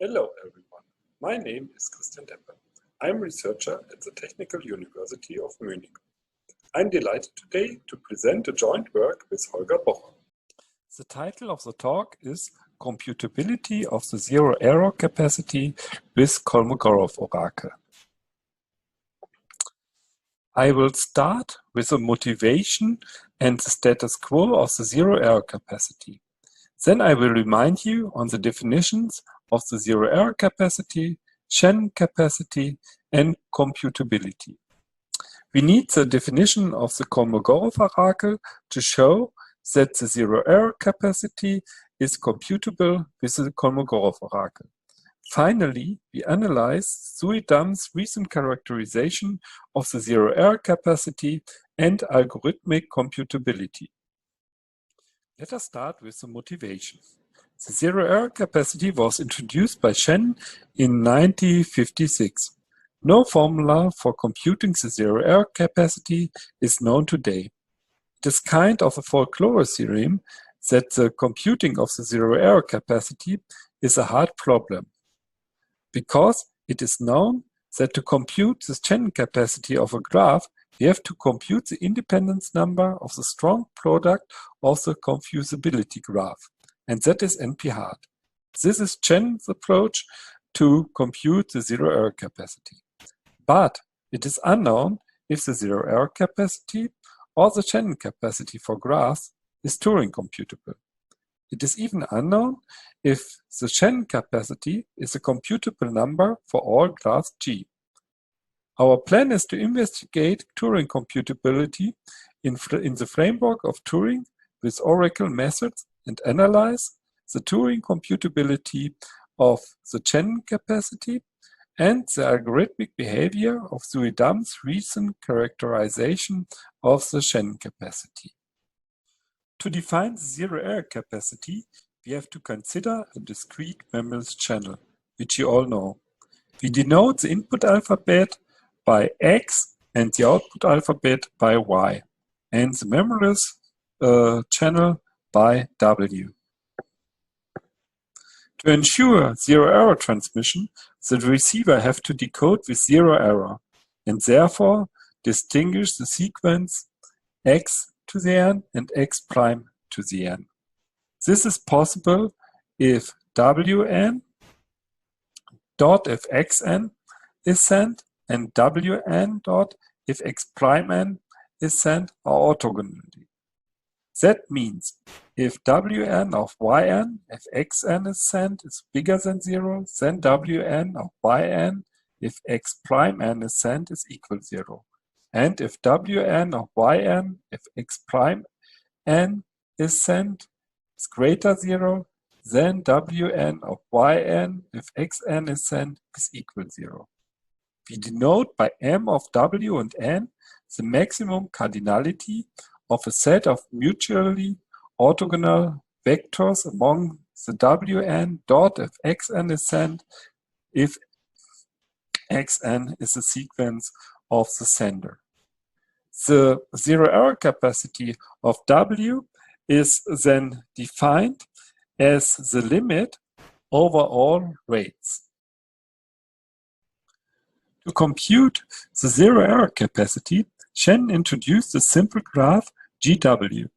Hello everyone, my name is Christian Deppe. I am a researcher at the Technical University of Munich. I'm delighted today to present a joint work with Holger Boche. The title of the talk is Computability of the Zero Error Capacity with Kolmogorev Oracle. I will start with the motivation and the status quo of the zero error capacity. Then I will remind you on the definitions of the zero error capacity, Shannon capacity, and computability. We need the definition of the Kolmogorev Oracle to show that the zero error capacity is computable with the Kolmogorev Oracle. Finally, we analyze Sui-Dumm's recent characterization of the zero error capacity and algorithmic computability. Let us start with the motivation. The zero error capacity was introduced by Shannon in 1956. No formula for computing the zero error capacity is known today. It is kind of a folklore theorem that the computing of the zero error capacity is a hard problem, because it is known that to compute the Shannon capacity of a graph, we have to compute the independence number of the strong product of the confusability graph, and that is NP-hard. This is Shannon's approach to compute the zero error capacity. But it is unknown if the zero error capacity or the Shannon capacity for graphs is Turing computable. It is even unknown if the Shannon capacity is a computable number for all graphs G. Our plan is to investigate Turing computability in the framework of Turing with Oracle methods and analyze the Turing computability of the Shannon capacity and the algorithmic behavior of Sui-Dumm's recent characterization of the Shannon capacity. To define the zero error capacity, we have to consider a discrete memless channel, which you all know. We denote the input alphabet by X and the output alphabet by Y, and the memless channel by W. To ensure zero error transmission, the receiver has to decode with zero error, and therefore distinguish the sequence X to the n and X prime to the n. This is possible if Wn dot if Xn is sent and Wn dot if X prime n is sent are orthogonally. That means if Wn of Yn if Xn is sent is bigger than 0, then Wn of Yn if X prime n is sent is equal 0. And if Wn of Yn if X prime n is sent is greater 0, then Wn of Yn if Xn is sent is equal 0. We denote by M of W and N the maximum cardinality of a set of mutually orthogonal vectors among the Wn dot if Xn is sent if Xn is a sequence of the sender. The zero error capacity of W is then defined as the limit over all rates. To compute the zero error capacity, Shannon introduced a simple graph GW.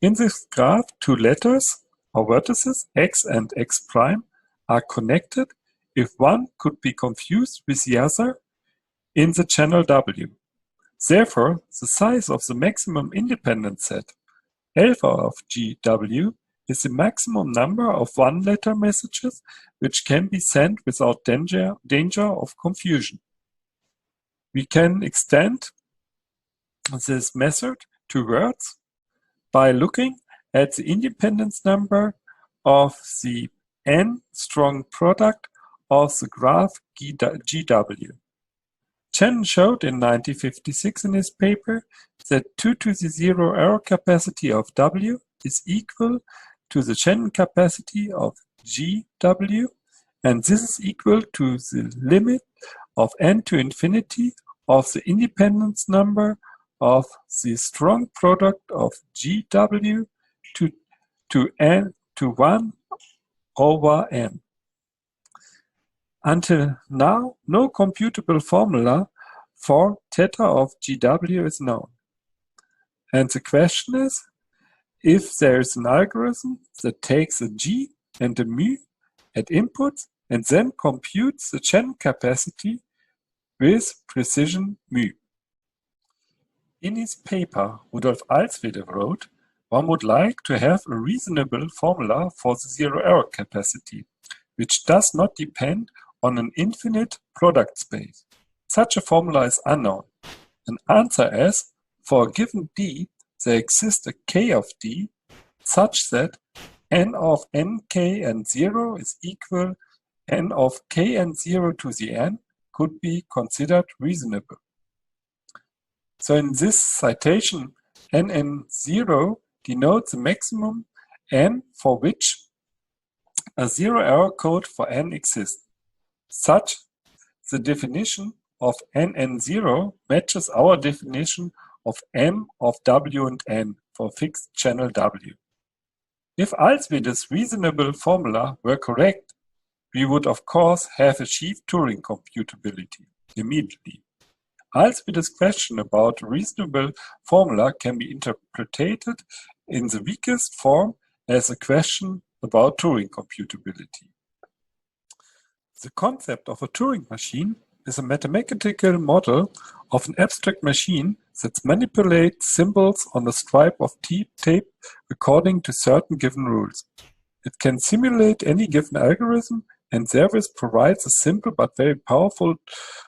In this graph, two letters or vertices X and X prime are connected if one could be confused with the other in the channel W. Therefore, the size of the maximum independent set, alpha of GW, is the maximum number of one-letter messages which can be sent without danger of confusion. We can extend this method to words by looking at the independence number of the n strong product of the graph GW. Shannon showed in 1956 in his paper that 2 to the zero error capacity of W is equal to the Shannon capacity of GW, and this is equal to the limit of n to infinity of the independence number of the strong product of GW to 1 over n. Until now, no computable formula for theta of GW is known. And the question is, if there is an algorithm that takes a G and a mu at inputs and then computes the channel capacity with precision mu. In his paper, Rudolf Alswede wrote, one would like to have a reasonable formula for the zero-error capacity, which does not depend on an infinite product space. Such a formula is unknown. An answer is, for a given D, there exists a K of D such that n of nk and 0 is equal n of k and 0 to the n could be considered reasonable. So in this citation, n and 0 denotes the maximum n for which a zero-error code for n exists. Such the definition of n and 0 matches our definition of m of w and n for fixed channel w. If Alswede's reasonable formula were correct, we would of course have achieved Turing computability immediately. Alswede's question about a reasonable formula can be interpreted in the weakest form as a question about Turing computability. The concept of a Turing machine is a mathematical model of an abstract machine that manipulates symbols on a stripe of tape according to certain given rules. It can simulate any given algorithm and therefore provides a simple but very powerful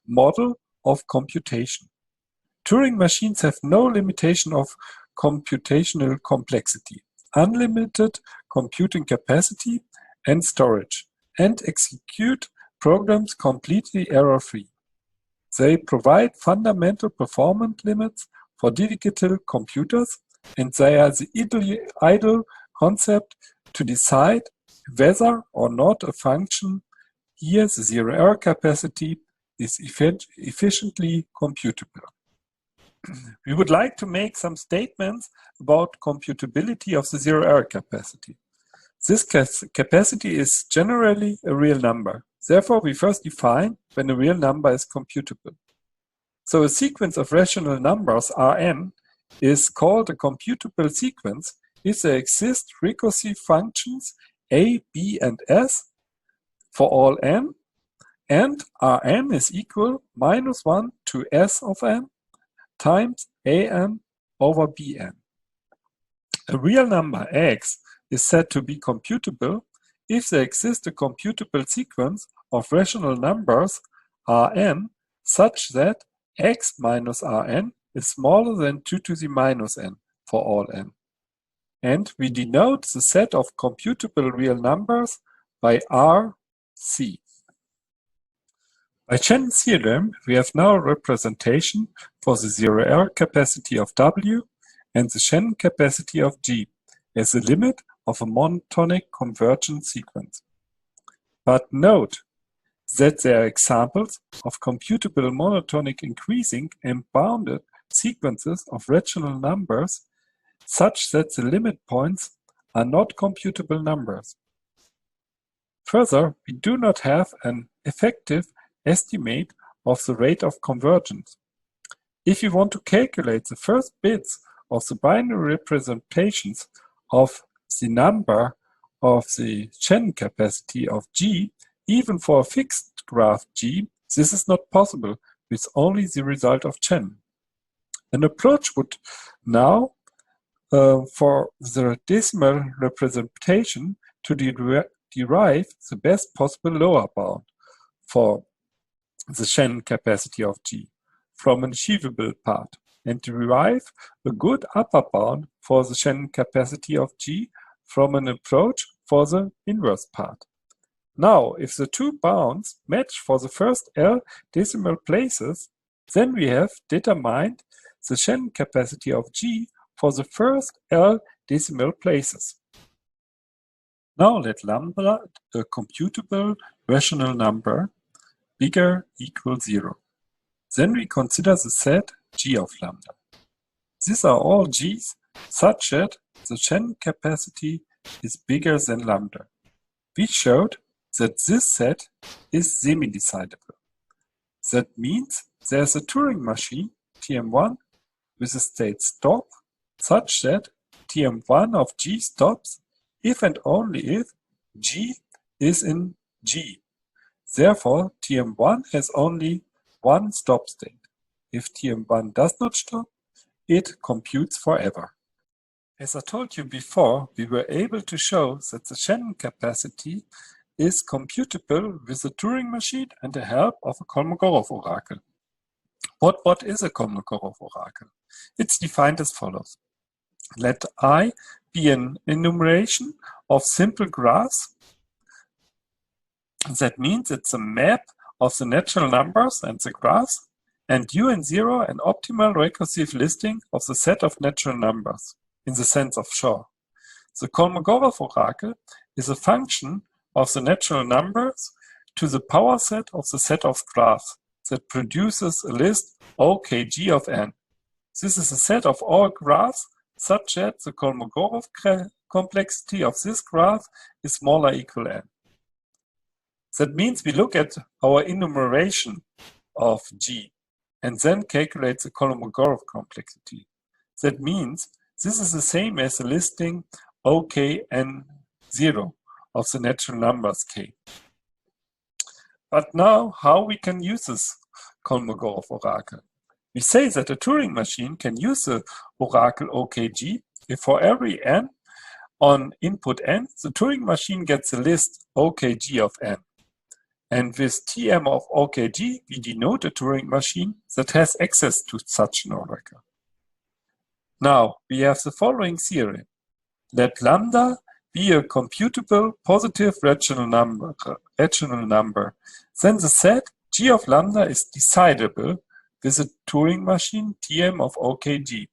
model of computation. Turing machines have no limitation of computational complexity, unlimited computing capacity and storage, and execute programs completely error-free. They provide fundamental performance limits for digital computers, and they are the ideal concept to decide whether or not a function, here the zero-error capacity, is efficiently computable. We would like to make some statements about computability of the zero-error capacity. This capacity is generally a real number. Therefore, we first define when a real number is computable. So a sequence of rational numbers Rn is called a computable sequence if there exist recursive functions a, b, and s for all n, and Rn is equal -1 to s of n times an over bn. A real number x is said to be computable if there exists a computable sequence of rational numbers Rn such that x minus Rn is smaller than 2 to the minus n for all n. And we denote the set of computable real numbers by Rc. By Shannon's theorem, we have now a representation for the zero-error capacity of W and the Shannon capacity of G as the limit of a monotonic convergent sequence. But note that there are examples of computable monotonic increasing and bounded sequences of rational numbers such that the limit points are not computable numbers. Further, we do not have an effective estimate of the rate of convergence. If you want to calculate the first bits of the binary representations of the number of the Shannon capacity of G, even for a fixed graph G, this is not possible with only the result of Shannon. An approach would now, for the decimal representation, to derive the best possible lower bound for the Shannon capacity of G from an achievable part, and derive a good upper bound for the Shannon capacity of G from an approach for the inverse part. Now, if the two bounds match for the first L decimal places, then we have determined the Shannon capacity of G for the first L decimal places. Now let lambda a computable rational number bigger equal 0. Then we consider the set G of lambda. These are all G's such that the Shannon capacity is bigger than lambda. We showed that this set is semi-decidable. That means there's a Turing machine, Tm1, with a state stop, such that Tm1 of G stops if and only if G is in G. Therefore, Tm1 has only one stop state. If Tm1 does not stop, it computes forever. As I told you before, we were able to show that the Shannon capacity is computable with a Turing machine and the help of a Kolmogorov oracle. What is a Kolmogorov oracle? It's defined as follows. Let I be an enumeration of simple graphs. That means it's a map of the natural numbers and the graphs, and U and 0 an optimal recursive listing of the set of natural numbers, in the sense of Shaw. The Kolmogorov oracle is a function of the natural numbers to the power set of the set of graphs that produces a list OKG of n. This is a set of all graphs such that the Kolmogorov complexity of this graph is smaller equal n. That means we look at our enumeration of G and then calculate the Kolmogorov complexity. That means this is the same as the listing OKN0 of the natural numbers K. But now, how we can use this Kolmogorov oracle? We say that a Turing machine can use the oracle OKG if for every n on input n, the Turing machine gets a list OKG of n. And with Tm of OKG, we denote a Turing machine that has access to such an oracle. Now, we have the following theorem. Let lambda be a computable positive rational number. Then the set G of lambda is decidable with a Turing machine Tm of OKG.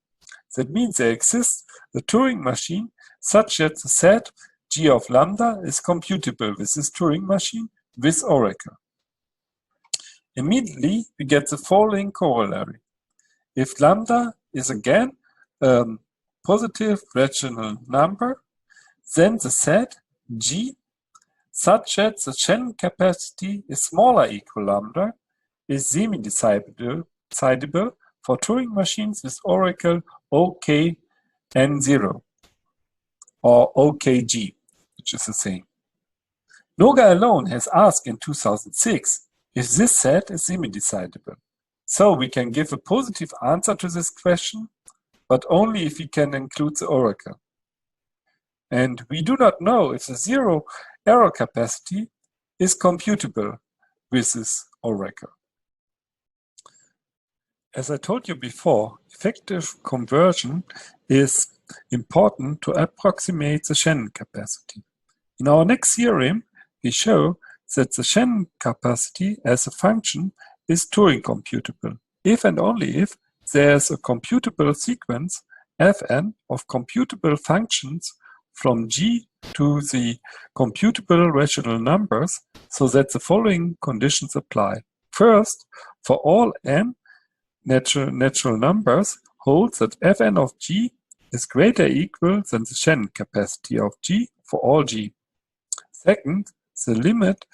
That means there exists a Turing machine such that the set G of lambda is computable with this Turing machine with oracle. Immediately, we get the following corollary. If lambda is again a positive rational number, then the set G such that the Shannon capacity is smaller equal lambda is semi-decidable for Turing machines with oracle OKN0 or OKG, which is the same. Noga alone has asked in 2006 if this set is semi-decidable. So we can give a positive answer to this question, but only if we can include the oracle. And we do not know if the zero error capacity is computable with this oracle. As I told you before, effective conversion is important to approximate the Shannon capacity. In our next theorem, we show that the Shannon capacity as a function is Turing computable, if and only if there is a computable sequence Fn of computable functions from G to the computable rational numbers so that the following conditions apply. First, for all n natural numbers holds that Fn of G is greater or equal than the Shannon capacity of G for all G. Second, the limit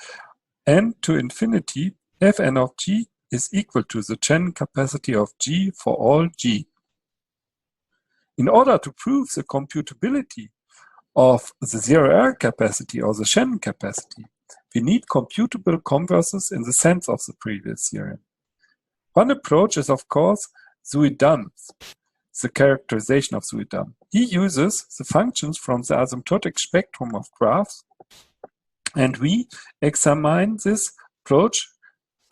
n to infinity Fn of G is equal to the Shannon capacity of G for all G. In order to prove the computability of the zero error capacity or the Shannon capacity, we need computable converses in the sense of the previous theorem. One approach is, of course, Zuidam's, the characterization of Zuidam. He uses the functions from the asymptotic spectrum of graphs, and we examine this approach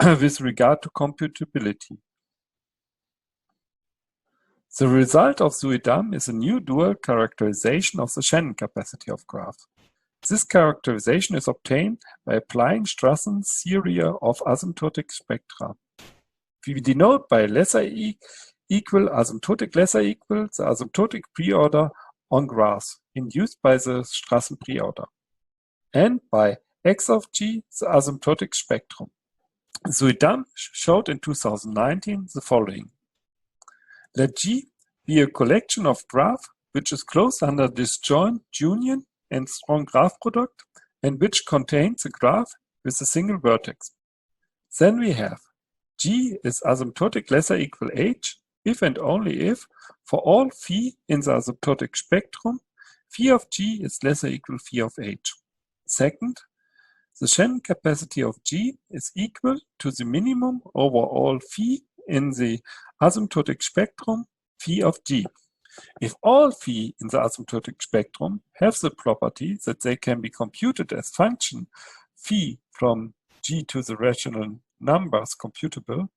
with regard to computability. The result of Zuidam is a new dual characterization of the Shannon capacity of graphs. This characterization is obtained by applying Strassen's theory of asymptotic spectra. We denote by lesser equal, asymptotic lesser equal, the asymptotic preorder on graphs induced by the Strassen preorder, and by x of g, the asymptotic spectrum. Zuidam showed in 2019 the following. Let G be a collection of graph which is closed under disjoint union and strong graph product and which contains a graph with a single vertex. Then we have G is asymptotic lesser equal H if and only if, for all phi in the asymptotic spectrum, phi of G is lesser equal phi of H. Second, the Shannon capacity of G is equal to the minimum over all phi in the asymptotic spectrum, phi of G. If all phi in the asymptotic spectrum have the property that they can be computed as function phi from G to the rational numbers computable,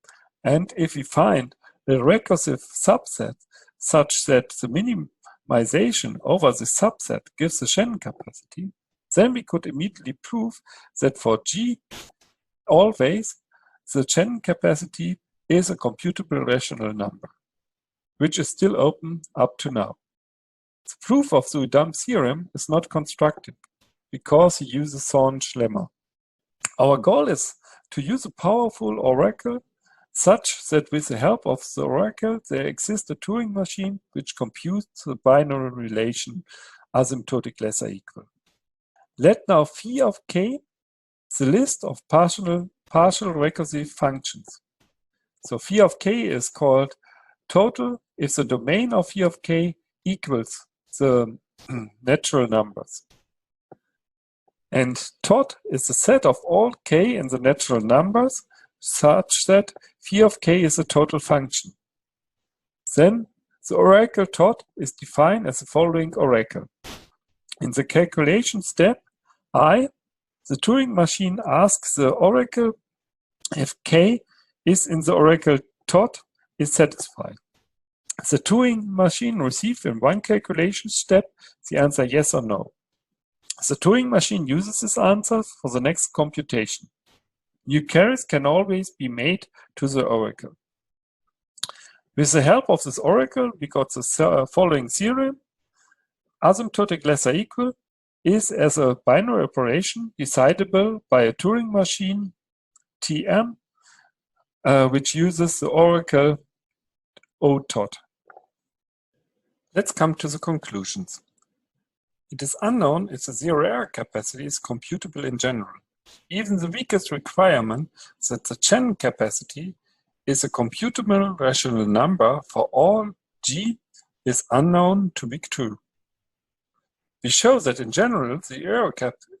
and if we find a recursive subset such that the minimization over the subset gives the Shannon capacity, then we could immediately prove that for G always the Shannon capacity is a computable rational number, which is still open up to now. The proof of the Uydam's theorem is not constructed because he uses Thorn's lemma. Our goal is to use a powerful oracle such that with the help of the oracle there exists a Turing machine which computes the binary relation asymptotic lesser equal. Let now phi of k the list of partial recursive functions. So phi of k is called total if the domain of phi of k equals the natural numbers. And tot is the set of all k in the natural numbers such that phi of k is a total function. Then the oracle tot is defined as the following oracle. In the calculation step I, the Turing machine asks the oracle if k is in the oracle tot is satisfied. The Turing machine receives in one calculation step the answer yes or no. The Turing machine uses this answer for the next computation. New carries can always be made to the oracle. With the help of this oracle, we got the following theorem. Asymptotic lesser equal is as a binary operation decidable by a Turing machine TM, which uses the oracle OTOT. Let's come to the conclusions. It is unknown if the zero error capacity is computable in general. Even the weakest requirement that the Shannon capacity is a computable rational number for all G is unknown to be true. We show that in general the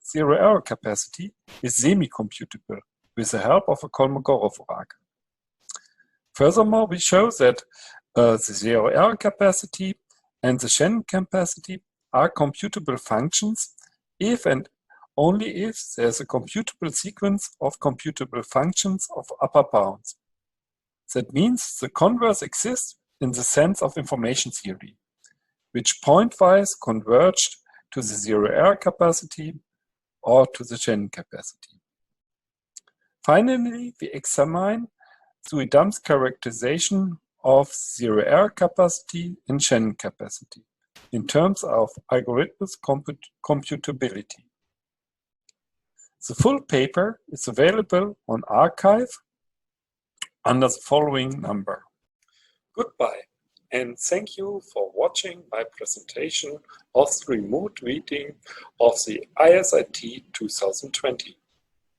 zero error capacity is semi-computable with the help of a Kolmogorev Oracle. Furthermore, we show that the zero error capacity and the Shannon capacity are computable functions if and only if there's a computable sequence of computable functions of upper bounds. That means the converse exists in the sense of information theory, which pointwise converged to the zero error capacity or to the Shannon capacity. Finally, we examine Uydam's characterization of zero error capacity and Shannon capacity in terms of algorithmic computability. The full paper is available on arXiv under the following number. Goodbye, and thank you for watching my presentation of the remote reading of the ISIT 2020.